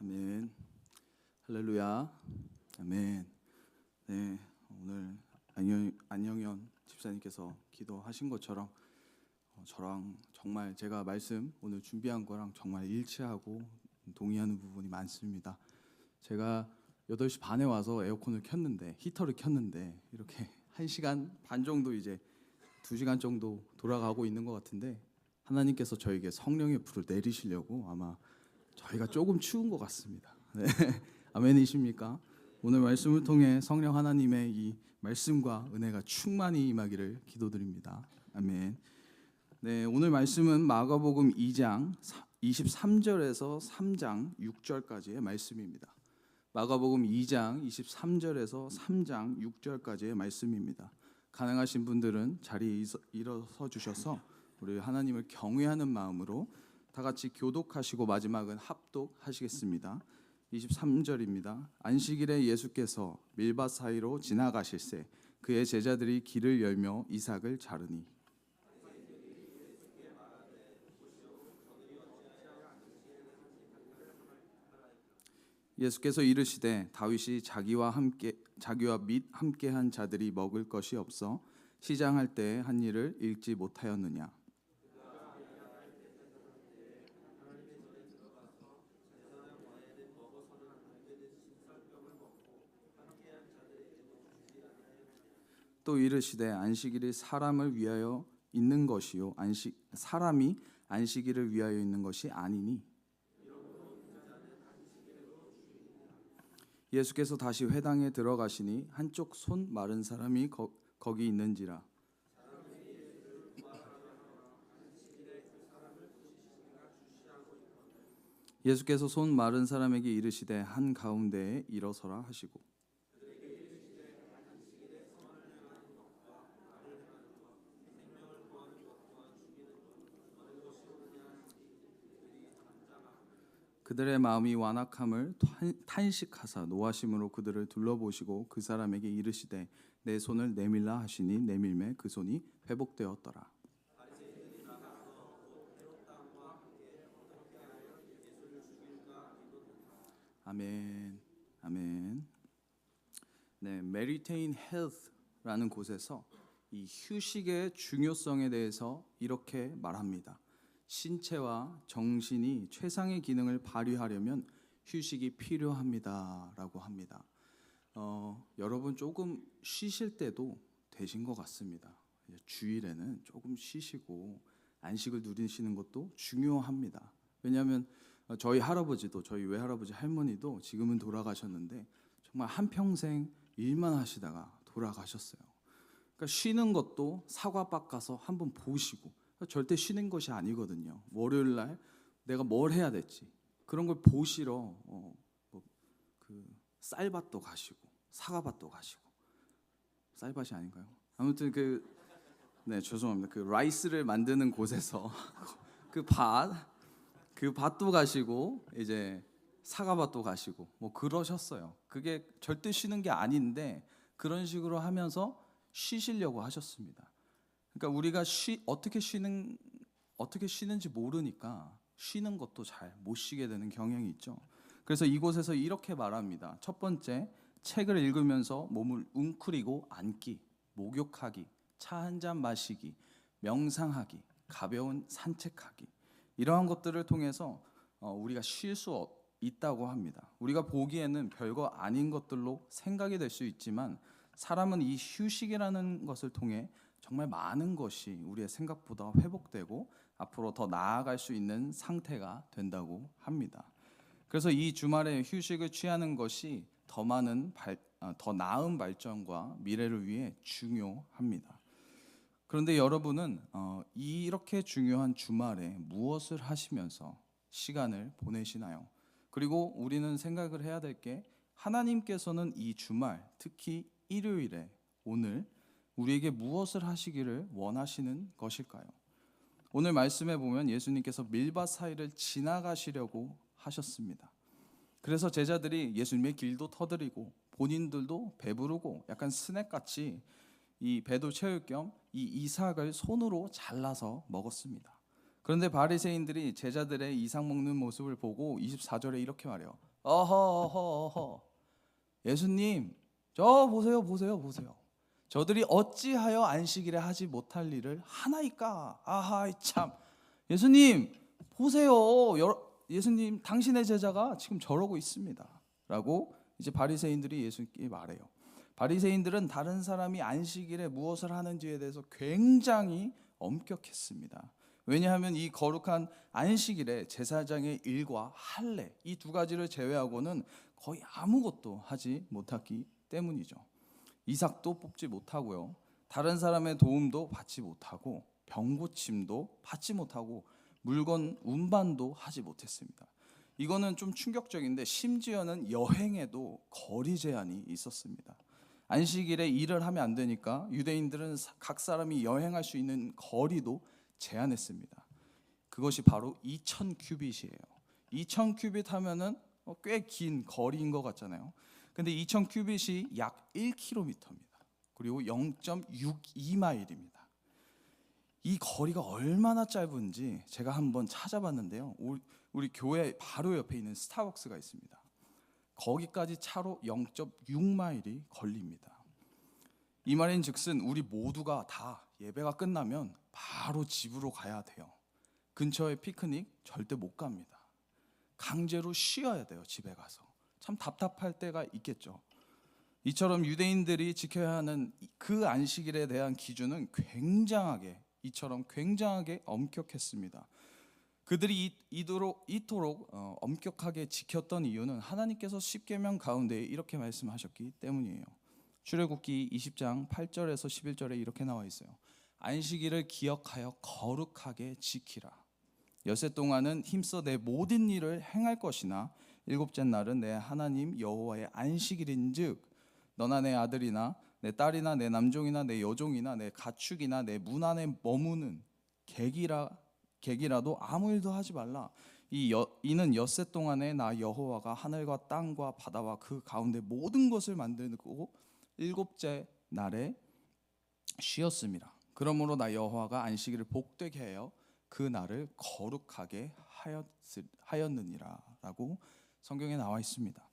아멘. 할렐루야. 아멘. 네, 오늘 안영현 집사님께서 기도하신 것처럼 저랑 정말 제가 말씀 오늘 준비한 거랑 정말 일치하고 동의하는 부분이 많습니다. 제가 8시 반에 와서 에어컨을 켰는데 히터를 켰는데 이렇게 1시간 반 정도 이제 2시간 정도 돌아가고 있는 것 같은데 하나님께서 저에게 성령의 불을 내리시려고 아마 저희가 조금 추운 것 같습니다. 네. 아멘이십니까? 오늘 말씀을 통해 성령 하나님의 이 말씀과 은혜가 충만히 임하기를 기도드립니다. 아멘. 네, 오늘 말씀은 마가복음 2장 23절에서 3장 6절까지의 말씀입니다. 마가복음 2장 23절에서 3장 6절까지의 말씀입니다. 가능하신 분들은 자리에 일어서 주셔서 우리 하나님을 경외하는 마음으로 다 같이 교독하시고 마지막은 합독하시겠습니다. 23절입니다. 안식일에 예수께서 밀밭 사이로 지나가실새 그의 제자들이 길을 열며 이삭을 자르니 예수께서 이르시되 다윗이 자기와 및 함께한 자들이 먹을 것이 없어 시장할 때에 한 일을 읽지 못하였느냐. 또 이르시되 안식일이 사람을 위하여 있는 것이요 사람이 안식일을 위하여 있는 것이 아니니. 예수께서 다시 회당에 들어가시니 한쪽 손 마른 사람이 거기 있는지라. 예수께서 손 마른 사람에게 이르시되 한 가운데에 일어서라 하시고 그들의 마음이 완악함을 탄식하사 노하심으로 그들을 둘러보시고 그 사람에게 이르시되 내 손을 내밀라 하시니 내밀매 그 손이 회복되었더라. 아멘. 아멘. 네, Meditate Health라는 곳에서 이 휴식의 중요성에 대해서 이렇게 말합니다. 신체와 정신이 최상의 기능을 발휘하려면 휴식이 필요합니다라고 합니다. 여러분 조금 쉬실 때도 되신 것 같습니다. 주일에는 조금 쉬시고 안식을 누리시는 것도 중요합니다. 왜냐하면 저희 할아버지도 저희 외할아버지 할머니도 지금은 돌아가셨는데 정말 한평생 일만 하시다가 돌아가셨어요. 그러니까 쉬는 것도 사과밭 가서 한번 보시고 절대 쉬는 것이 아니거든요. 월요일 날 내가 뭘 해야 될지 그런 걸 보시러 그 쌀밭도 가시고 사과밭도 가시고 쌀밭이 아닌가요? 아무튼 네 죄송합니다. 그 라이스를 만드는 곳에서 그 밭도 가시고 이제 사과밭도 가시고 뭐 그러셨어요. 그게 절대 쉬는 게 아닌데 그런 식으로 하면서 쉬시려고 하셨습니다. 그러니까 우리가 어떻게 쉬는지 모르니까 쉬는 것도 잘 못 쉬게 되는 경향이 있죠. 그래서 이곳에서 이렇게 말합니다. 첫 번째, 책을 읽으면서 몸을 웅크리고 앉기, 목욕하기, 차 한 잔 마시기, 명상하기, 가벼운 산책하기 이러한 것들을 통해서 우리가 쉴 수 있다고 합니다. 우리가 보기에는 별거 아닌 것들로 생각이 될 수 있지만 사람은 이 휴식이라는 것을 통해 정말 많은 것이 우리의 생각보다 회복되고 앞으로 더 나아갈 수 있는 상태가 된다고 합니다. 그래서 이 주말에 휴식을 취하는 것이 더 나은 발전과 미래를 위해 중요합니다. 그런데 여러분은 이렇게 중요한 주말에 무엇을 하시면서 시간을 보내시나요? 그리고 우리는 생각을 해야 될 게 하나님께서는 이 주말, 특히 일요일에 오늘 우리에게 무엇을 하시기를 원하시는 것일까요? 오늘 말씀에 보면 예수님께서 밀밭 사이를 지나가시려고 하셨습니다. 그래서 제자들이 예수님의 길도 터드리고 본인들도 배부르고 약간 스낵같이 이 배도 채울 겸 이 이삭을 손으로 잘라서 먹었습니다. 그런데 바리새인들이 제자들의 이삭 먹는 모습을 보고 24절에 이렇게 말해요. 어허. 예수님, 저 보세요. 저들이 어찌하여 안식일에 하지 못할 일을 하나이까? 아하, 참. 예수님, 보세요. 예수님, 당신의 제자가 지금 저러고 있습니다. 라고 이제 바리새인들이 예수님께 말해요. 바리새인들은 다른 사람이 안식일에 무엇을 하는지에 대해서 굉장히 엄격했습니다. 왜냐하면 이 거룩한 안식일에 제사장의 일과 할례 이 두 가지를 제외하고는 거의 아무것도 하지 못했기 때문이죠. 이삭도 뽑지 못하고요. 다른 사람의 도움도 받지 못하고 병 고침도 받지 못하고 물건 운반도 하지 못했습니다. 이거는 좀 충격적인데 심지어는 여행에도 거리 제한이 있었습니다. 안식일에 일을 하면 안 되니까 유대인들은 각 사람이 여행할 수 있는 거리도 제한했습니다. 그것이 바로 2000 큐빗이에요. 2000 큐빗 하면은 꽤 긴 거리인 것 같잖아요. 근데 2000 큐빗이 약 1km입니다. 그리고 0.62마일입니다. 이 거리가 얼마나 짧은지 제가 한번 찾아봤는데요. 우리 교회 바로 옆에 있는 스타벅스가 있습니다. 거기까지 차로 0.6마일이 걸립니다. 이 말인즉슨 우리 모두가 다 예배가 끝나면 바로 집으로 가야 돼요. 근처에 피크닉 절대 못 갑니다. 강제로 쉬어야 돼요. 집에 가서. 참 답답할 때가 있겠죠. 이처럼 유대인들이 지켜야 하는 그 안식일에 대한 기준은 이처럼 굉장하게 엄격했습니다. 그들이 이토록 엄격하게 지켰던 이유는 하나님께서 십계명 가운데 이렇게 말씀하셨기 때문이에요. 출애굽기 20장 8절에서 11절에 이렇게 나와 있어요. 안식일을 기억하여 거룩하게 지키라. 엿새 동안은 힘써 내 모든 일을 행할 것이나 일곱째 날은 내 하나님 여호와의 안식일인즉 너나 내 아들이나 내 딸이나 내 남종이나 내 여종이나 내 가축이나 내 문 안에 머무는 객이라도 아무 일도 하지 말라. 이는 엿새 동안에 나 여호와가 하늘과 땅과 바다와 그 가운데 모든 것을 만들고 일곱째 날에 쉬었습니다. 그러므로 나 여호와가 안식일을 복되게 하여 그 날을 거룩하게 하였느니라라고 성경에 나와 있습니다.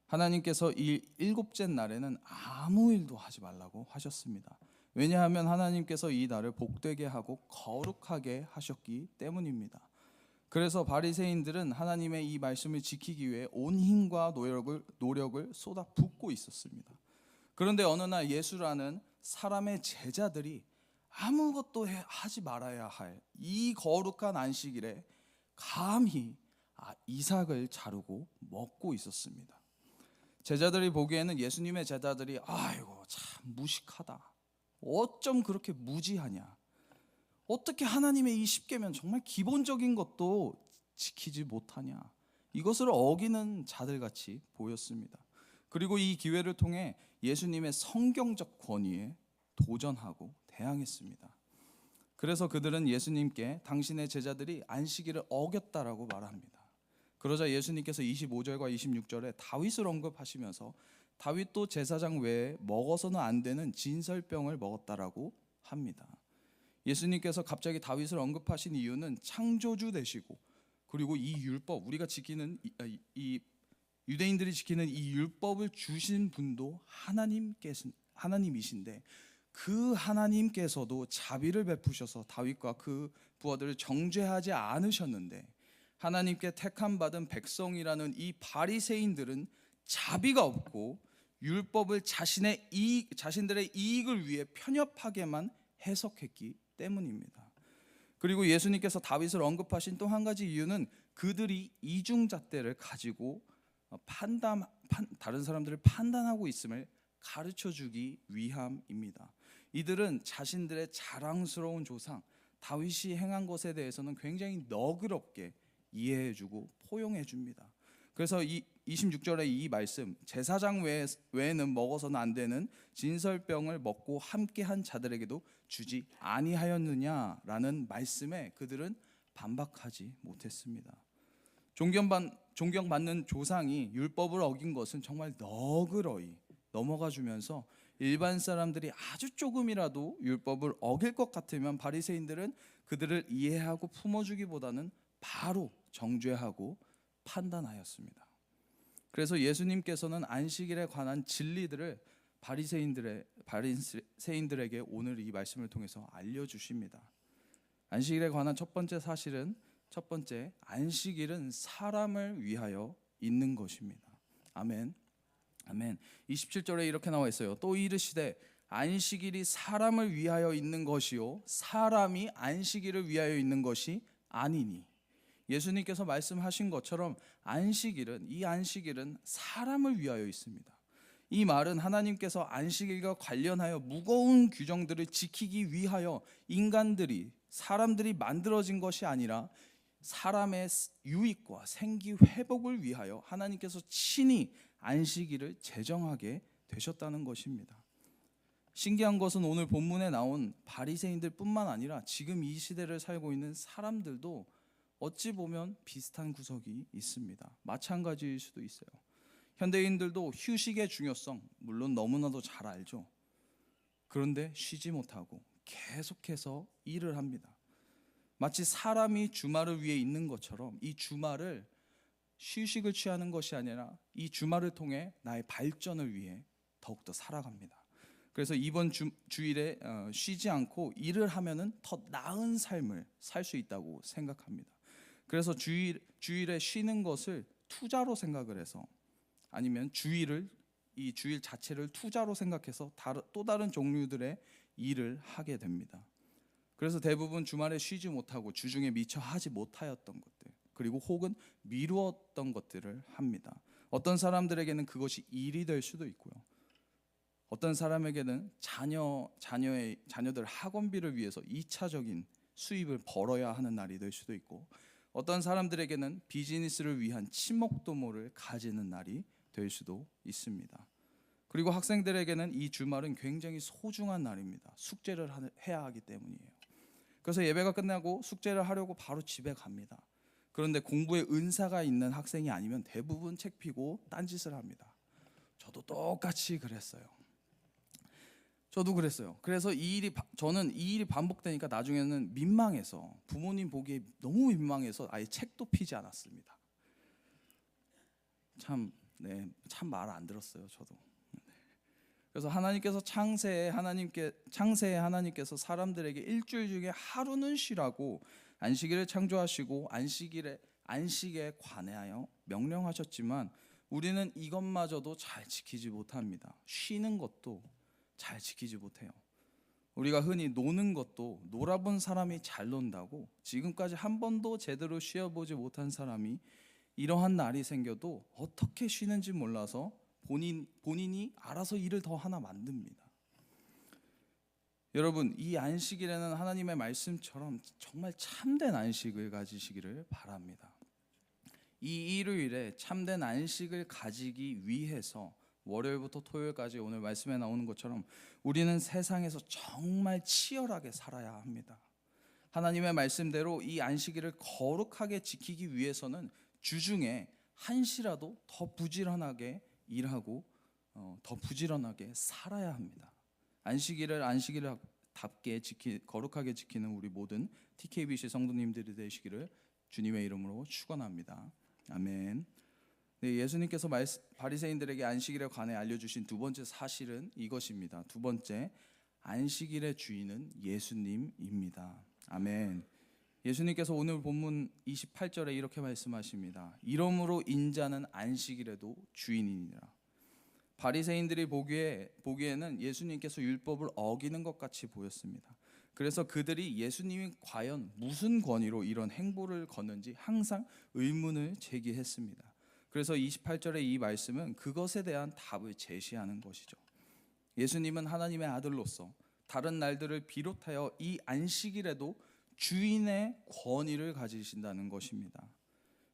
하나님께서 이 일곱째 날에는 아무 일도 하지 말라고 하셨습니다. 왜냐하면 하나님께서 이 날을 복되게 하고 거룩하게 하셨기 때문입니다. 그래서 바리새인들은 하나님의 이 말씀을 지키기 위해 온 힘과 노력을 쏟아붓고 있었습니다. 그런데 어느 날 예수라는 사람의 제자들이 아무것도 하지 말아야 할 이 거룩한 안식일에 감히 이삭을 자르고 먹고 있었습니다. 제자들이 보기에는 예수님의 제자들이 아이고 참 무식하다. 어쩜 그렇게 무지하냐. 어떻게 하나님의 이 십계명 정말 기본적인 것도 지키지 못하냐. 이것을 어기는 자들같이 보였습니다. 그리고 이 기회를 통해 예수님의 성경적 권위에 도전하고 대항했습니다. 그래서 그들은 예수님께 당신의 제자들이 안식일을 어겼다라고 말합니다. 그러자 예수님께서 25절과 26절에 다윗을 언급하시면서 다윗도 제사장 외에 먹어서는 안 되는 진설병을 먹었다라고 합니다. 예수님께서 갑자기 다윗을 언급하신 이유는 창조주 되시고 그리고 이 율법 우리가 지키는 이 유대인들이 지키는 이 율법을 주신 분도 하나님이신데 그 하나님께서도 자비를 베푸셔서 다윗과 그 부하들을 정죄하지 않으셨는데 하나님께 택함 받은 백성이라는 이 바리새인들은 자비가 없고 율법을 자신들의 이익을 위해 편협하게만 해석했기 때문입니다. 그리고 예수님께서 다윗을 언급하신 또 한 가지 이유는 그들이 이중잣대를 가지고 다른 사람들을 판단하고 있음을 가르쳐주기 위함입니다. 이들은 자신들의 자랑스러운 조상 다윗이 행한 것에 대해서는 굉장히 너그럽게 이해해주고 포용해줍니다. 그래서 이 26절의 이 말씀 제사장 외에는 먹어서는 안 되는 진설병을 먹고 함께한 자들에게도 주지 아니하였느냐라는 말씀에 그들은 반박하지 못했습니다. 존경받는 조상이 율법을 어긴 것은 정말 너그러이 넘어가 주면서 일반 사람들이 아주 조금이라도 율법을 어길 것 같으면 바리새인들은 그들을 이해하고 품어주기보다는 바로 정죄하고 판단하였습니다. 그래서 예수님께서는 안식일에 관한 진리들을 바리새인들에게 오늘 이 말씀을 통해서 알려주십니다. 안식일에 관한 첫 번째 사실은 첫 번째, 안식일은 사람을 위하여 있는 것입니다. 아멘. 아멘. 27절에 이렇게 나와 있어요. 또 이르시되 안식일이 사람을 위하여 있는 것이요 사람이 안식일을 위하여 있는 것이 아니니. 예수님께서 말씀하신 것처럼 이 안식일은 사람을 위하여 있습니다. 이 말은 하나님께서 안식일과 관련하여 무거운 규정들을 지키기 위하여 사람들이 만들어진 것이 아니라 사람의 유익과 생기 회복을 위하여 하나님께서 친히 안식일을 제정하게 되셨다는 것입니다. 신기한 것은 오늘 본문에 나온 바리새인들뿐만 아니라 지금 이 시대를 살고 있는 사람들도 어찌 보면 비슷한 구석이 있습니다. 마찬가지일 수도 있어요. 현대인들도 휴식의 중요성 물론 너무나도 잘 알죠. 그런데 쉬지 못하고 계속해서 일을 합니다. 마치 사람이 주말을 위해 있는 것처럼 이 주말을 휴식을 취하는 것이 아니라 이 주말을 통해 나의 발전을 위해 더욱더 살아갑니다. 그래서 이번 주일에 쉬지 않고 일을 하면은 더 나은 삶을 살 수 있다고 생각합니다. 그래서 주일에 쉬는 것을 투자로 생각을 해서 아니면 이 주일 자체를 투자로 생각해서 또 다른 종류들의 일을 하게 됩니다. 그래서 대부분 주말에 쉬지 못하고 주중에 미처 하지 못하였던 것들 그리고 혹은 미루었던 것들을 합니다. 어떤 사람들에게는 그것이 일이 될 수도 있고요. 어떤 사람에게는 자녀들 학원비를 위해서 2차적인 수입을 벌어야 하는 날이 될 수도 있고 어떤 사람들에게는 비즈니스를 위한 친목도모를 가지는 날이 될 수도 있습니다. 그리고 학생들에게는 이 주말은 굉장히 소중한 날입니다. 숙제를 해야 하기 때문이에요. 그래서 예배가 끝나고 숙제를 하려고 바로 집에 갑니다. 그런데 공부에 은사가 있는 학생이 아니면 대부분 책 피고 딴짓을 합니다. 저도 똑같이 그랬어요. 그래서 저는 이 일이 반복되니까 나중에는 민망해서 부모님 보기에 너무 민망해서 아예 책도 피지 않았습니다. 참 말 안 들었어요, 저도. 그래서 창세에 하나님께서 사람들에게 일주일 중에 하루는 쉬라고 안식일을 창조하시고 안식에 관하여 명령하셨지만 우리는 이것마저도 잘 지키지 못합니다. 쉬는 것도 잘 지키지 못해요. 우리가 흔히 노는 것도 놀아본 사람이 잘 논다고 지금까지 한 번도 제대로 쉬어보지 못한 사람이 이러한 날이 생겨도 어떻게 쉬는지 몰라서 본인이 알아서 일을 더 하나 만듭니다. 여러분, 이 안식일에는 하나님의 말씀처럼 정말 참된 안식을 가지시기를 바랍니다. 이 일요일에 참된 안식을 가지기 위해서 월요일부터 토요일까지 오늘 말씀에 나오는 것처럼 우리는 세상에서 정말 치열하게 살아야 합니다. 하나님의 말씀대로 이 안식일을 거룩하게 지키기 위해서는 주중에 한시라도 더 부지런하게 일하고 더 부지런하게 살아야 합니다. 안식일답게 거룩하게 지키는 우리 모든 TKBC 성도님들이 되시기를 주님의 이름으로 축원합니다. 아멘. 네, 예수님께서 바리새인들에게 안식일에 관해 알려주신 두 번째 사실은 이것입니다. 두 번째, 안식일의 주인은 예수님입니다. 아멘. 예수님께서 오늘 본문 28절에 이렇게 말씀하십니다. 이러므로 인자는 안식일에도 주인이니라. 바리새인들이 보기에는 예수님께서 율법을 어기는 것 같이 보였습니다. 그래서 그들이 예수님이 과연 무슨 권위로 이런 행보를 걷는지 항상 의문을 제기했습니다. 그래서 28절의 이 말씀은 그것에 대한 답을 제시하는 것이죠. 예수님은 하나님의 아들로서 다른 날들을 비롯하여 이 안식일에도 주인의 권위를 가지신다는 것입니다.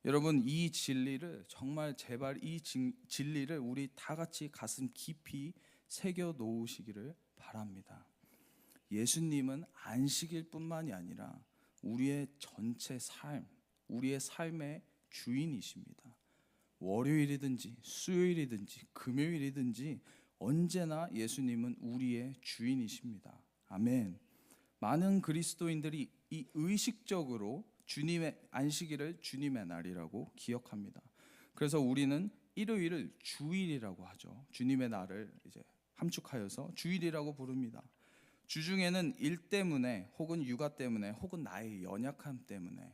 여러분, 이 진리를 정말 제발 이 진리를 우리 다 같이 가슴 깊이 새겨 놓으시기를 바랍니다. 예수님은 안식일뿐만이 아니라 우리의 전체 우리의 삶의 주인이십니다. 월요일이든지 수요일이든지 금요일이든지 언제나 예수님은 우리의 주인이십니다. 아멘. 많은 그리스도인들이 이 의식적으로 주님의 안식일을 주님의 날이라고 기억합니다. 그래서 우리는 일요일을 주일이라고 하죠. 주님의 날을 이제 함축하여서 주일이라고 부릅니다. 주중에는 일 때문에 혹은 육아 때문에 혹은 나의 연약함 때문에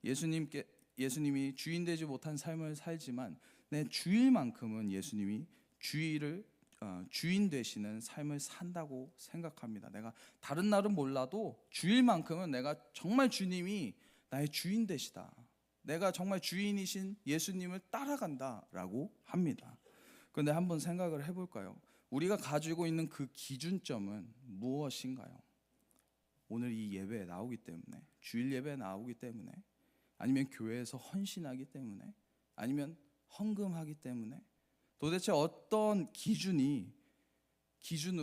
예수님이 주인 되지 못한 삶을 살지만 내 주일만큼은 예수님이 주인 되시는 삶을 산다고 생각합니다. 내가 다른 날은 몰라도 주일만큼은 내가 정말 주님이 나의 주인 되시다. 내가 정말 주인이신 예수님을 따라간다라고 합니다. 그런데 한번 생각을 해볼까요? 우리가 가지고 있는 그 기준점은 무엇인가요? 오늘 이 예배에 나오기 때문에, 주일 예배에 나오기 때문에, 아니면 교회에서 헌신하기 때문에, 아니면 헌금하기 때문에, 도대체 어떤 기준으로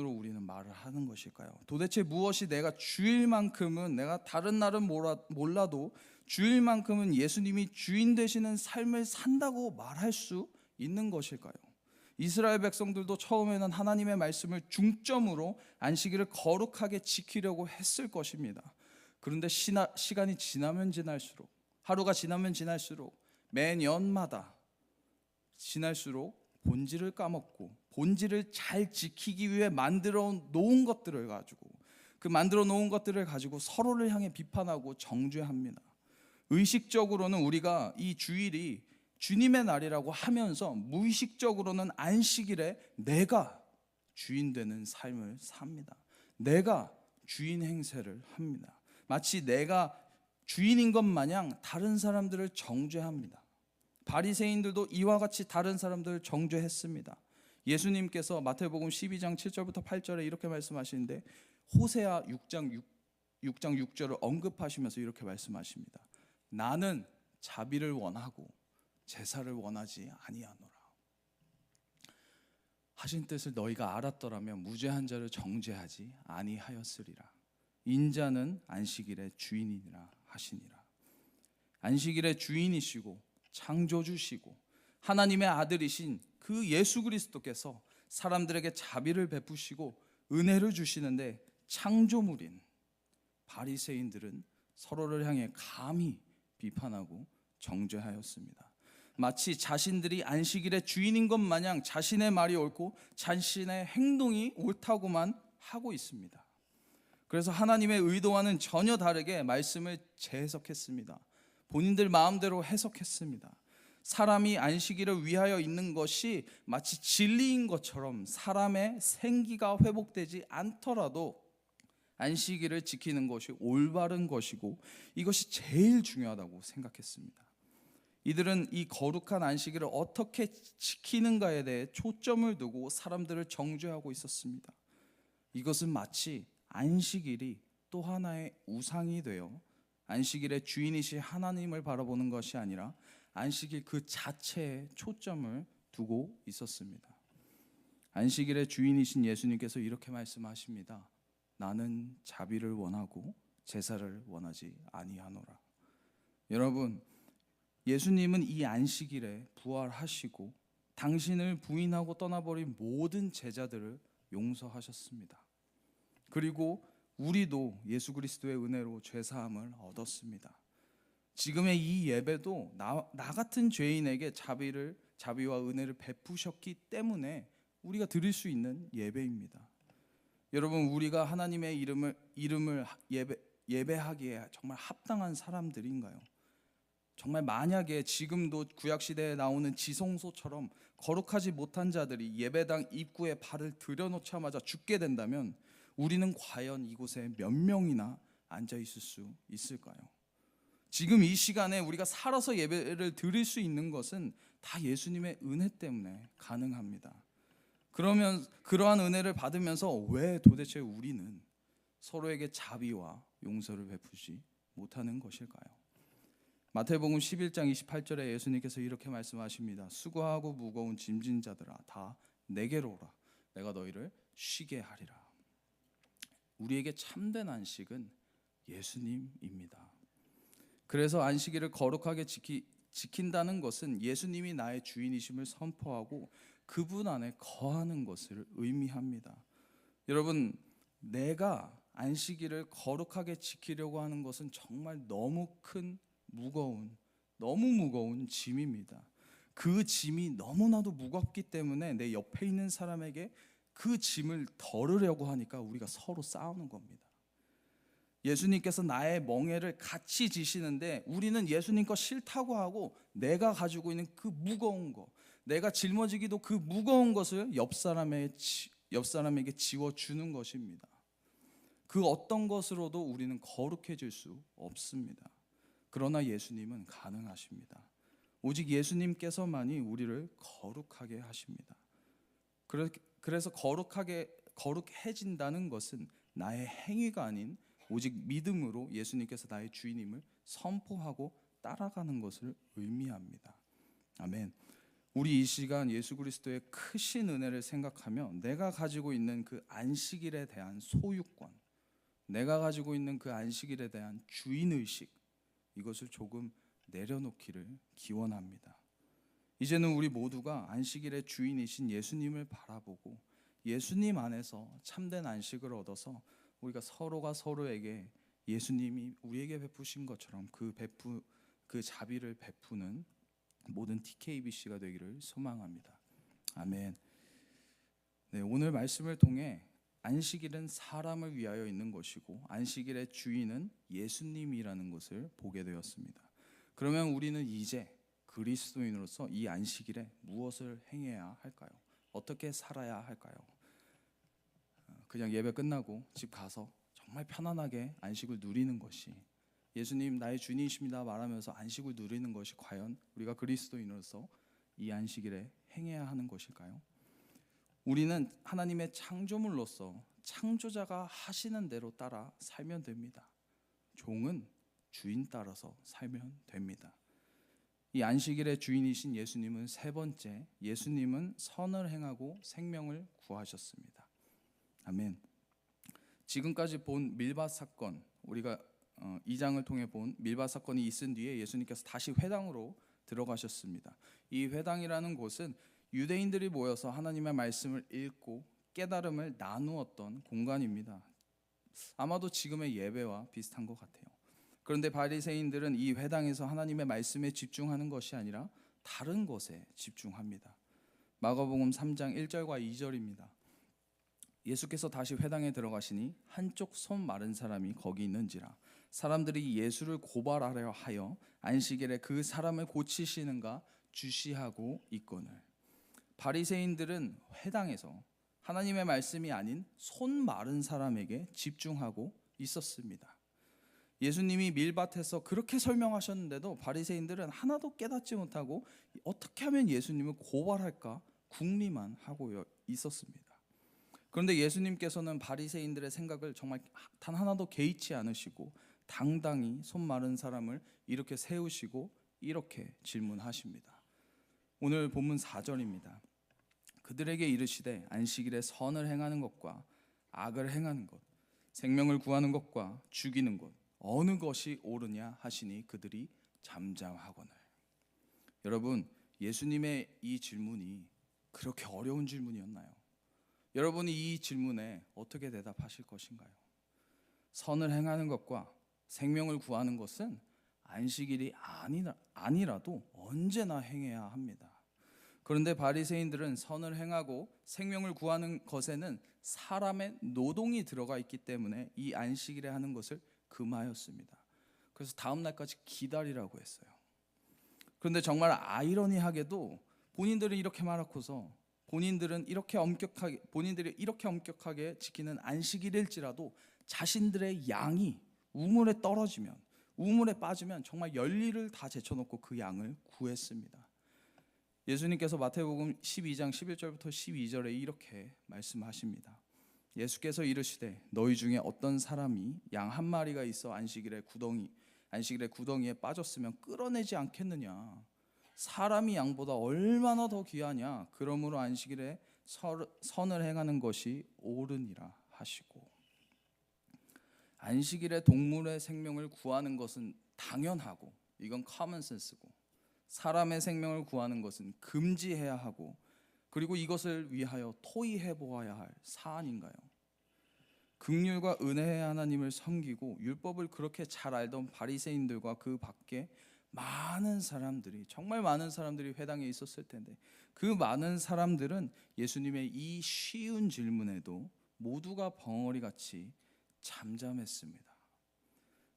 우리는 말을 하는 것일까요? 도대체 무엇이 내가 주일만큼은, 내가 다른 날은 몰라도 주일만큼은 예수님이 주인 되시는 삶을 산다고 말할 수 있는 것일까요? 이스라엘 백성들도 처음에는 하나님의 말씀을 중점으로 안식일을 거룩하게 지키려고 했을 것입니다. 그런데 시간이 지나면 지날수록, 하루가 지나면 지날수록, 매년마다 지날수록 본질을 까먹고 본질을 잘 지키기 위해 만들어 놓은 것들을 가지고 서로를 향해 비판하고 정죄합니다. 의식적으로는 우리가 이 주일이 주님의 날이라고 하면서 무의식적으로는 안식일에 내가 주인 되는 삶을 삽니다. 내가 주인 행세를 합니다. 마치 내가 주인인 것 마냥 다른 사람들을 정죄합니다. 바리새인들도 이와 같이 다른 사람들을 정죄했습니다. 예수님께서 마태복음 12장 7절부터 8절에 이렇게 말씀하시는데, 호세아 6장 6절을 언급하시면서 이렇게 말씀하십니다. 나는 자비를 원하고 제사를 원하지 아니하노라. 하신 뜻을 너희가 알았더라면 무죄한 자를 정죄하지 아니하였으리라. 인자는 안식일의 주인이니라 하시니라. 안식일의 주인이시고 창조주시고 하나님의 아들이신 그 예수 그리스도께서 사람들에게 자비를 베푸시고 은혜를 주시는데, 창조물인 바리새인들은 서로를 향해 감히 비판하고 정죄하였습니다. 마치 자신들이 안식일의 주인인 것 마냥 자신의 말이 옳고 자신의 행동이 옳다고만 하고 있습니다. 그래서 하나님의 의도와는 전혀 다르게 말씀을 재해석했습니다. 본인들 마음대로 해석했습니다. 사람이 안식일을 위하여 있는 것이 마치 진리인 것처럼 사람의 생기가 회복되지 않더라도 안식일을 지키는 것이 올바른 것이고 이것이 제일 중요하다고 생각했습니다. 이들은 이 거룩한 안식일을 어떻게 지키는가에 대해 초점을 두고 사람들을 정죄하고 있었습니다. 이것은 마치 안식일이 또 하나의 우상이 되어 안식일의 주인이신 하나님을 바라보는 것이 아니라 안식일 그 자체에 초점을 두고 있었습니다. 안식일의 주인이신 예수님께서 이렇게 말씀하십니다. 나는 자비를 원하고 제사를 원하지 아니하노라. 여러분, 예수님은 이 안식일에 부활하시고 당신을 부인하고 떠나버린 모든 제자들을 용서하셨습니다. 그리고 우리도 예수 그리스도의 은혜로 죄사함을 얻었습니다. 지금의 이 예배도 나 같은 죄인에게 자비와 은혜를 베푸셨기 때문에 우리가 드릴 수 있는 예배입니다. 여러분, 우리가 하나님의 이름을 예배하기에 정말 합당한 사람들인가요? 정말 만약에 지금도 구약시대에 나오는 지성소처럼 거룩하지 못한 자들이 예배당 입구에 발을 들여놓자마자 죽게 된다면 우리는 과연 이곳에 몇 명이나 앉아 있을 수 있을까요? 지금 이 시간에 우리가 살아서 예배를 드릴 수 있는 것은 다 예수님의 은혜 때문에 가능합니다. 그러면 그러한 은혜를 받으면서 왜 도대체 우리는 서로에게 자비와 용서를 베푸지 못하는 것일까요? 마태복음 11장 28절에 예수님께서 이렇게 말씀하십니다. 수고하고 무거운 짐진 자들아 다 내게로 오라. 내가 너희를 쉬게 하리라. 우리에게 참된 안식은 예수님입니다. 그래서 안식일을 거룩하게 지킨다는 것은 예수님이 나의 주인이심을 선포하고 그분 안에 거하는 것을 의미합니다. 여러분, 내가 안식일을 거룩하게 지키려고 하는 것은 정말 너무 무거운 짐입니다. 그 짐이 너무나도 무겁기 때문에 내 옆에 있는 사람에게 그 짐을 덜으려고 하니까 우리가 서로 싸우는 겁니다. 예수님께서 나의 멍에를 같이 지시는데 우리는 예수님 거 싫다고 하고 내가 가지고 있는 그 무거운 거, 내가 짊어지기도 그 무거운 것을 옆 사람에게 지워주는 것입니다. 그 어떤 것으로도 우리는 거룩해질 수 없습니다. 그러나 예수님은 가능하십니다. 오직 예수님께서만이 우리를 거룩하게 하십니다. 그래서 거룩해진다는 것은 나의 행위가 아닌 오직 믿음으로 예수님께서 나의 주인임을 선포하고 따라가는 것을 의미합니다. 아멘. 우리 이 시간 예수 그리스도의 크신 은혜를 생각하며 내가 가지고 있는 그 안식일에 대한 소유권, 내가 가지고 있는 그 안식일에 대한 주인의식, 이것을 조금 내려놓기를 기원합니다. 이제는 우리 모두가 안식일의 주인이신 예수님을 바라보고 예수님 안에서 참된 안식을 얻어서 우리가 서로가 서로에게 예수님이 우리에게 베푸신 것처럼 그 자비를 베푸는 모든 TKBC가 되기를 소망합니다. 아멘. 네, 오늘 말씀을 통해 안식일은 사람을 위하여 있는 것이고 안식일의 주인은 예수님이라는 것을 보게 되었습니다. 그러면 우리는 이제 그리스도인으로서 이 안식일에 무엇을 행해야 할까요? 어떻게 살아야 할까요? 그냥 예배 끝나고 집 가서 정말 편안하게 안식을 누리는 것이, 예수님 나의 주님이십니다 말하면서 안식을 누리는 것이 과연 우리가 그리스도인으로서 이 안식일에 행해야 하는 것일까요? 우리는 하나님의 창조물로서 창조자가 하시는 대로 따라 살면 됩니다. 종은 주인 따라서 살면 됩니다. 이 안식일의 주인이신 예수님은 세 번째, 예수님은 선을 행하고 생명을 구하셨습니다. 아멘. 지금까지 본 밀밭 사건, 우리가 2장을 통해 본 밀밭 사건이 있은 뒤에 예수님께서 다시 회당으로 들어가셨습니다. 이 회당이라는 곳은 유대인들이 모여서 하나님의 말씀을 읽고 깨달음을 나누었던 공간입니다. 아마도 지금의 예배와 비슷한 것 같아요. 그런데 바리새인들은 이 회당에서 하나님의 말씀에 집중하는 것이 아니라 다른 것에 집중합니다. 마가복음 3장 1절과 2절입니다. 예수께서 다시 회당에 들어가시니 한쪽 손 마른 사람이 거기 있는지라 사람들이 예수를 고발하려 하여 안식일에 그 사람을 고치시는가 주시하고 있거늘. 바리새인들은 회당에서 하나님의 말씀이 아닌 손 마른 사람에게 집중하고 있었습니다. 예수님이 밀밭에서 그렇게 설명하셨는데도 바리새인들은 하나도 깨닫지 못하고 어떻게 하면 예수님을 고발할까 궁리만 하고 있었습니다. 그런데 예수님께서는 바리새인들의 생각을 정말 단 하나도 개의치 않으시고 당당히 손 마른 사람을 이렇게 세우시고 이렇게 질문하십니다. 오늘 본문 4절입니다. 그들에게 이르시되 안식일에 선을 행하는 것과 악을 행하는 것, 생명을 구하는 것과 죽이는 것 어느 것이 옳으냐 하시니 그들이 잠잠하거늘. 여러분, 예수님의 이 질문이 그렇게 어려운 질문이었나요? 여러분이 이 질문에 어떻게 대답하실 것인가요? 선을 행하는 것과 생명을 구하는 것은 안식일이 아니라도 언제나 행해야 합니다. 그런데 바리새인들은 선을 행하고 생명을 구하는 것에는 사람의 노동이 들어가 있기 때문에 이 안식일에 하는 것을 금하였습니다. 그래서 다음 날까지 기다리라고 했어요. 그런데 정말 아이러니하게도 본인들은 이렇게 말하고서 본인들이 이렇게 엄격하게 지키는 안식일일지라도 자신들의 양이 우물에 떨어지면, 우물에 빠지면 정말 열일을 다 제쳐놓고 그 양을 구했습니다. 예수님께서 마태복음 12장 11절부터 12절에 이렇게 말씀하십니다. 예수께서 이르시되 너희 중에 어떤 사람이 양 한 마리가 있어 안식일에 구덩이에 빠졌으면 끌어내지 않겠느냐. 사람이 양보다 얼마나 더 귀하냐. 그러므로 안식일에 선을 행하는 것이 옳으니라 하시고, 안식일에 동물의 생명을 구하는 것은 당연하고 이건 커먼센스고, 사람의 생명을 구하는 것은 금지해야 하고, 그리고 이것을 위하여 토의해 보아야 할 사안인가요? 긍휼과 은혜의 하나님을 섬기고 율법을 그렇게 잘 알던 바리새인들과 그 밖에 많은 사람들이, 정말 많은 사람들이 회당에 있었을 텐데 그 많은 사람들은 예수님의 이 쉬운 질문에도 모두가 벙어리같이 잠잠했습니다.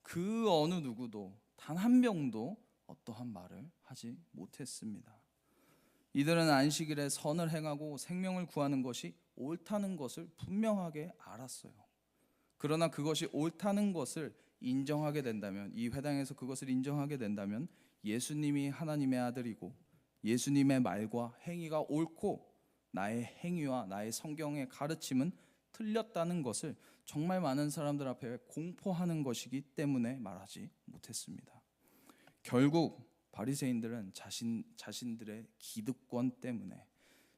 그 어느 누구도 단 한 명도 어떠한 말을 하지 못했습니다. 이들은 안식일에 선을 행하고 생명을 구하는 것이 옳다는 것을 분명하게 알았어요. 그러나 그것이 옳다는 것을 인정하게 된다면, 이 회당에서 그것을 인정하게 된다면 예수님이 하나님의 아들이고 예수님의 말과 행위가 옳고 나의 행위와 나의 성경의 가르침은 틀렸다는 것을 정말 많은 사람들 앞에 공포하는 것이기 때문에 말하지 못했습니다. 결국 바리새인들은 자신들의 기득권 때문에,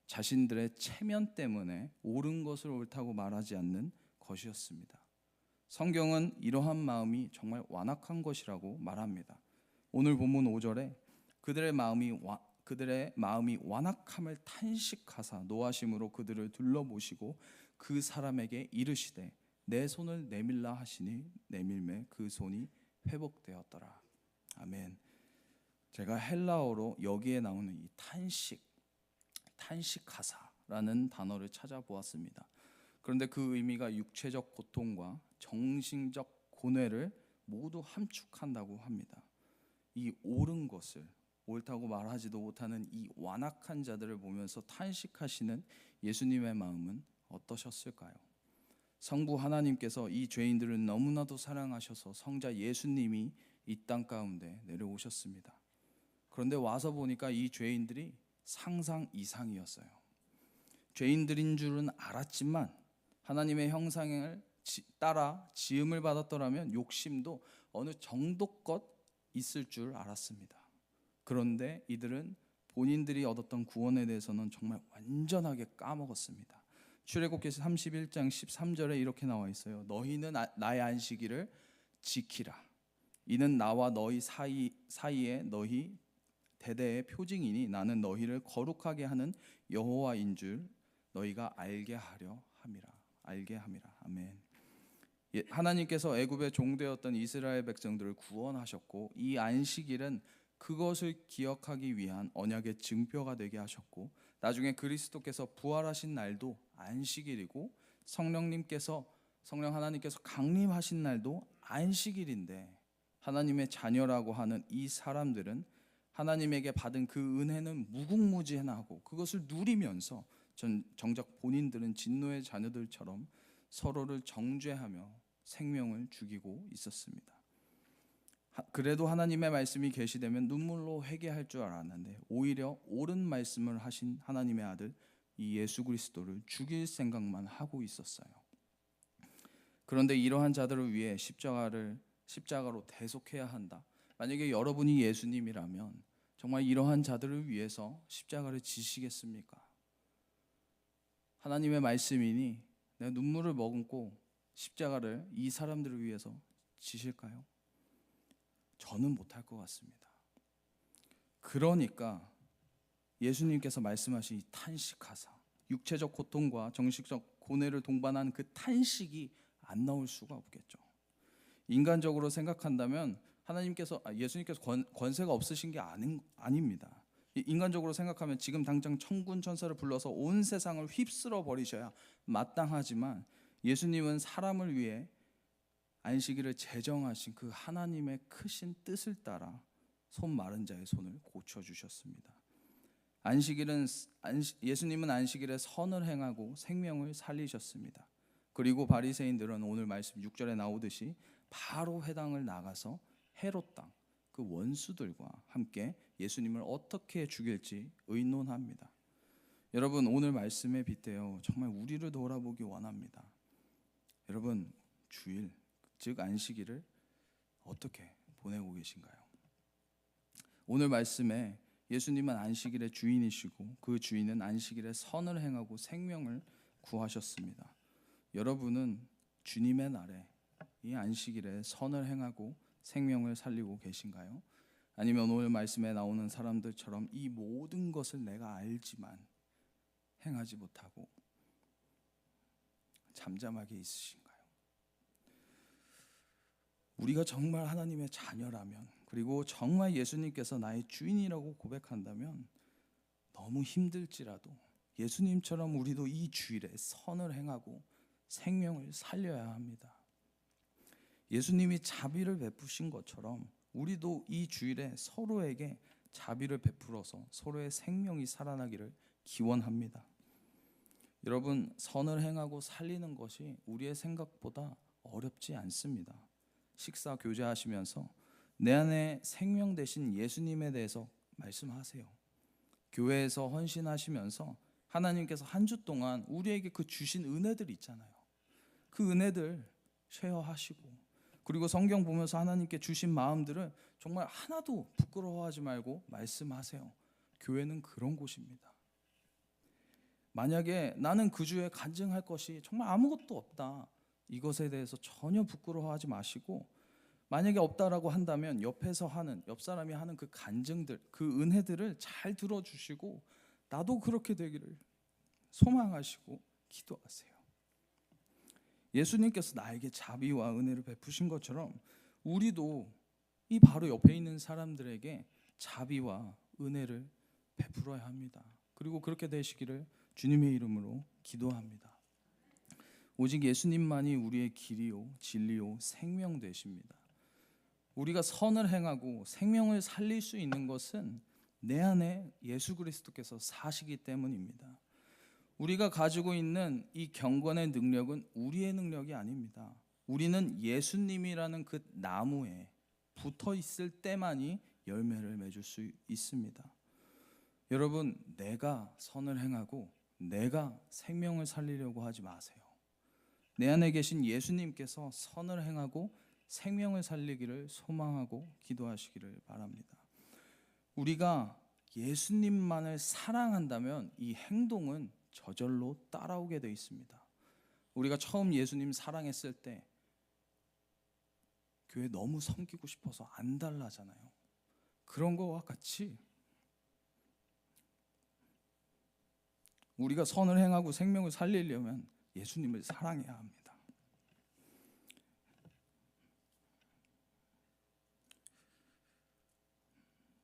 자신들의 체면 때문에 옳은 것을 옳다고 말하지 않는 것이었습니다. 성경은 이러한 마음이 정말 완악한 것이라고 말합니다. 오늘 본문 5절에 그들의 마음이 완악함을 탄식하사 노하심으로 그들을 둘러보시고 그 사람에게 이르시되 내 손을 내밀라 하시니 내밀매 그 손이 회복되었더라. 아멘. 제가 헬라어로 여기에 나오는 이 탄식하사라는 단어를 찾아보았습니다. 그런데 그 의미가 육체적 고통과 정신적 고뇌를 모두 함축한다고 합니다. 이 옳은 것을 옳다고 말하지도 못하는 이 완악한 자들을 보면서 탄식하시는 예수님의 마음은 어떠셨을까요? 성부 하나님께서 이 죄인들을 너무나도 사랑하셔서 성자 예수님이 이 땅 가운데 내려오셨습니다. 그런데 와서 보니까 이 죄인들이 상상 이상이었어요. 죄인들인 줄은 알았지만 하나님의 형상을 따라 지음을 받았더라면 욕심도 어느 정도껏 있을 줄 알았습니다. 그런데 이들은 본인들이 얻었던 구원에 대해서는 정말 완전하게 까먹었습니다. 출애굽기 31장 13절에 이렇게 나와 있어요. 너희는 나의 안식일을 지키라. 이는 나와 너희 사이에 너희 대대의 표징이니 나는 너희를 거룩하게 하는 여호와인 줄 너희가 알게 함이라. 아멘. 하나님께서 애굽의 종되었던 이스라엘 백성들을 구원하셨고 이 안식일은 그것을 기억하기 위한 언약의 증표가 되게 하셨고 나중에 그리스도께서 부활하신 날도 안식일이고 성령 하나님께서 강림하신 날도 안식일인데 하나님의 자녀라고 하는 이 사람들은 하나님에게 받은 그 은혜는 무궁무진하고 그것을 누리면서 정작 본인들은 진노의 자녀들처럼 서로를 정죄하며 생명을 죽이고 있었습니다. 그래도 하나님의 말씀이 계시되면 눈물로 회개할 줄 알았는데 오히려 옳은 말씀을 하신 하나님의 아들 이 예수 그리스도를 죽일 생각만 하고 있었어요. 그런데 이러한 자들을 위해 십자가로 대속해야 한다. 만약에 여러분이 예수님이라면 정말 이러한 자들을 위해서 십자가를 지시겠습니까? 하나님의 말씀이니 내가 눈물을 머금고 십자가를 이 사람들을 위해서 지실까요? 저는 못할 것 같습니다. 그러니까 예수님께서 말씀하신 이 탄식하사, 육체적 고통과 정신적 고뇌를 동반한 그 탄식이 안 나올 수가 없겠죠. 인간적으로 생각한다면 예수님께서 권세가 없으신 게 아닙니다. 인간적으로 생각하면 지금 당장 천군 천사를 불러서 온 세상을 휩쓸어 버리셔야 마땅하지만 예수님은 사람을 위해 안식일을 제정하신 그 하나님의 크신 뜻을 따라 손 마른 자의 손을 고쳐주셨습니다. 예수님은 안식일에 선을 행하고 생명을 살리셨습니다. 그리고 바리새인들은 오늘 말씀 6절에 나오듯이 바로 회당을 나가서 헤롯 땅 그 원수들과 함께 예수님을 어떻게 죽일지 의논합니다. 여러분 오늘 말씀에 빗대어 정말 우리를 돌아보기 원합니다. 여러분 주일 즉 안식일을 어떻게 보내고 계신가요? 오늘 말씀에 예수님은 안식일의 주인이시고 그 주인은 안식일에 선을 행하고 생명을 구하셨습니다. 여러분은 주님의 날에 이 안식일에 선을 행하고 생명을 살리고 계신가요? 아니면 오늘 말씀에 나오는 사람들처럼 이 모든 것을 내가 알지만 행하지 못하고 잠잠하게 있으신가요? 우리가 정말 하나님의 자녀라면 그리고 정말 예수님께서 나의 주인이라고 고백한다면 너무 힘들지라도 예수님처럼 우리도 이 주일에 선을 행하고 생명을 살려야 합니다. 예수님이 자비를 베푸신 것처럼 우리도 이 주일에 서로에게 자비를 베풀어서 서로의 생명이 살아나기를 기원합니다. 여러분, 선을 행하고 살리는 것이 우리의 생각보다 어렵지 않습니다. 식사 교제하시면서 내 안에 생명 되신 예수님에 대해서 말씀하세요. 교회에서 헌신하시면서 하나님께서 한 주 동안 우리에게 그 주신 은혜들 있잖아요. 그 은혜들 쉐어하시고, 그리고 성경 보면서 하나님께 주신 마음들을 정말 하나도 부끄러워하지 말고 말씀하세요. 교회는 그런 곳입니다. 만약에 나는 그 주에 간증할 것이 정말 아무것도 없다, 이것에 대해서 전혀 부끄러워하지 마시고, 만약에 없다라고 한다면 옆에서 하는, 옆 사람이 하는 그 간증들, 그 은혜들을 잘 들어주시고 나도 그렇게 되기를 소망하시고 기도하세요. 예수님께서 나에게 자비와 은혜를 베푸신 것처럼 우리도 이 바로 옆에 있는 사람들에게 자비와 은혜를 베풀어야 합니다. 그리고 그렇게 되시기를 주님의 이름으로 기도합니다. 오직 예수님만이 우리의 길이요 진리요 생명 되십니다. 우리가 선을 행하고 생명을 살릴 수 있는 것은 내 안에 예수 그리스도께서 사시기 때문입니다. 우리가 가지고 있는 이 경건의 능력은 우리의 능력이 아닙니다. 우리는 예수님이라는 그 나무에 붙어 있을 때만이 열매를 맺을 수 있습니다. 여러분, 내가 선을 행하고 내가 생명을 살리려고 하지 마세요. 내 안에 계신 예수님께서 선을 행하고 생명을 살리기를 소망하고 기도하시기를 바랍니다. 우리가 예수님만을 사랑한다면 이 행동은 저절로 따라오게 되어 있습니다. 우리가 처음 예수님 사랑했을 때 교회 너무 섬기고 싶어서 안 달라잖아요. 그런 거와 같이 우리가 선을 행하고 생명을 살리려면 예수님을 사랑해야 합니다.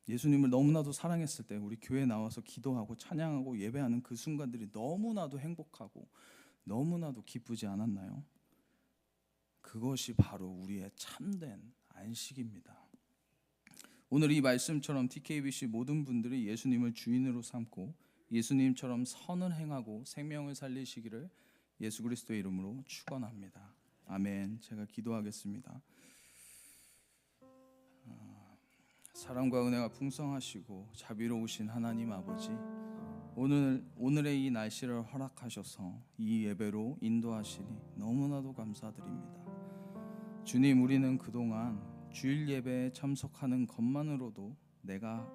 예수님을 너무나도 사랑했을 때 우리 교회에 나와서 기도하고 찬양하고 예배하는 그 순간들이 너무나도 행복하고 너무나도 기쁘지 않았나요? 그것이 바로 우리의 참된 안식입니다. 오늘 이 말씀처럼 TKBC 모든 분들이 예수님을 주인으로 삼고 예수님처럼 선을 행하고 생명을 살리시기를 예수 그리스도의 이름으로 축원합니다. 아멘. 제가 기도하겠습니다. 사랑과 은혜가 풍성하시고 자비로우신 하나님 아버지, 오늘의 이 날씨를 허락하셔서 이 예배로 인도하시니 너무나도 감사드립니다. 주님, 우리는 그동안 주일 예배에 참석하는 것만으로도 내가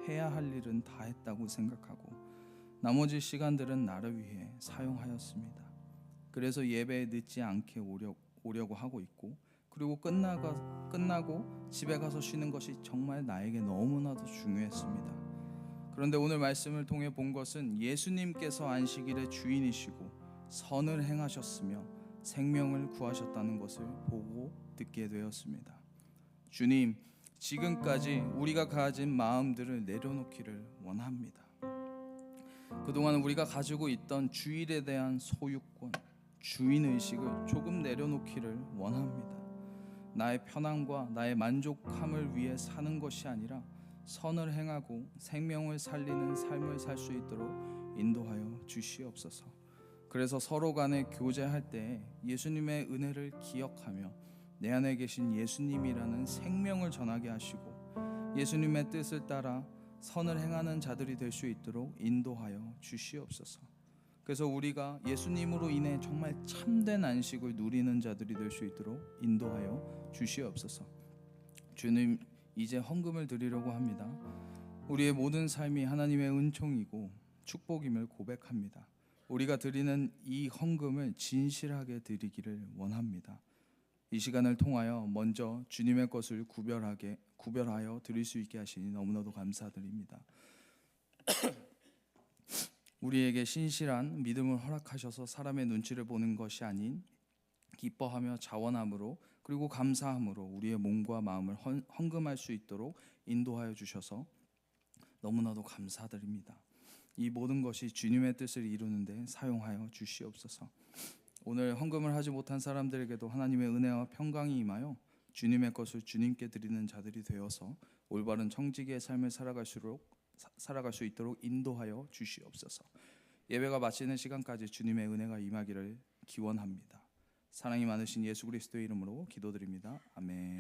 해야 할 일은 다 했다고 생각하고 나머지 시간들은 나를 위해 사용하였습니다. 그래서 예배에 늦지 않게 오려고 하고 있고, 그리고 끝나고 집에 가서 쉬는 것이 정말 나에게 너무나도 중요했습니다. 그런데 오늘 말씀을 통해 본 것은 예수님께서 안식일의 주인이시고 선을 행하셨으며 생명을 구하셨다는 것을 보고 듣게 되었습니다. 주님, 지금까지 우리가 가진 마음들을 내려놓기를 원합니다. 그동안 우리가 가지고 있던 주일에 대한 소유권, 주인의식을 조금 내려놓기를 원합니다. 나의 편함과 나의 만족함을 위해 사는 것이 아니라 선을 행하고 생명을 살리는 삶을 살 수 있도록 인도하여 주시옵소서. 그래서 서로 간에 교제할 때 예수님의 은혜를 기억하며 내 안에 계신 예수님이라는 생명을 전하게 하시고 예수님의 뜻을 따라 선을 행하는 자들이 될 수 있도록 인도하여 주시옵소서. 그래서 우리가 예수님으로 인해 정말 참된 안식을 누리는 자들이 될 수 있도록 인도하여 주시옵소서. 주님, 이제 헌금을 드리려고 합니다. 우리의 모든 삶이 하나님의 은총이고 축복임을 고백합니다. 우리가 드리는 이 헌금을 진실하게 드리기를 원합니다. 이 시간을 통하여 먼저 주님의 것을 구별하여 드릴 수 있게 하시니 너무나도 감사드립니다. 우리에게 신실한 믿음을 허락하셔서 사람의 눈치를 보는 것이 아닌 기뻐하며 자원함으로 그리고 감사함으로 우리의 몸과 마음을 헌금할 수 있도록 인도하여 주셔서 너무나도 감사드립니다. 이 모든 것이 주님의 뜻을 이루는 데 사용하여 주시옵소서. 오늘 헌금을 하지 못한 사람들에게도 하나님의 은혜와 평강이 임하여 주님의 것을 주님께 드리는 자들이 되어서 올바른 청지기의 삶을 살아갈 수 있도록 인도하여 주시옵소서. 예배가 마치는 시간까지 주님의 은혜가 임하기를 기원합니다. 사랑이 많으신 예수 그리스도의 이름으로 기도드립니다. 아멘.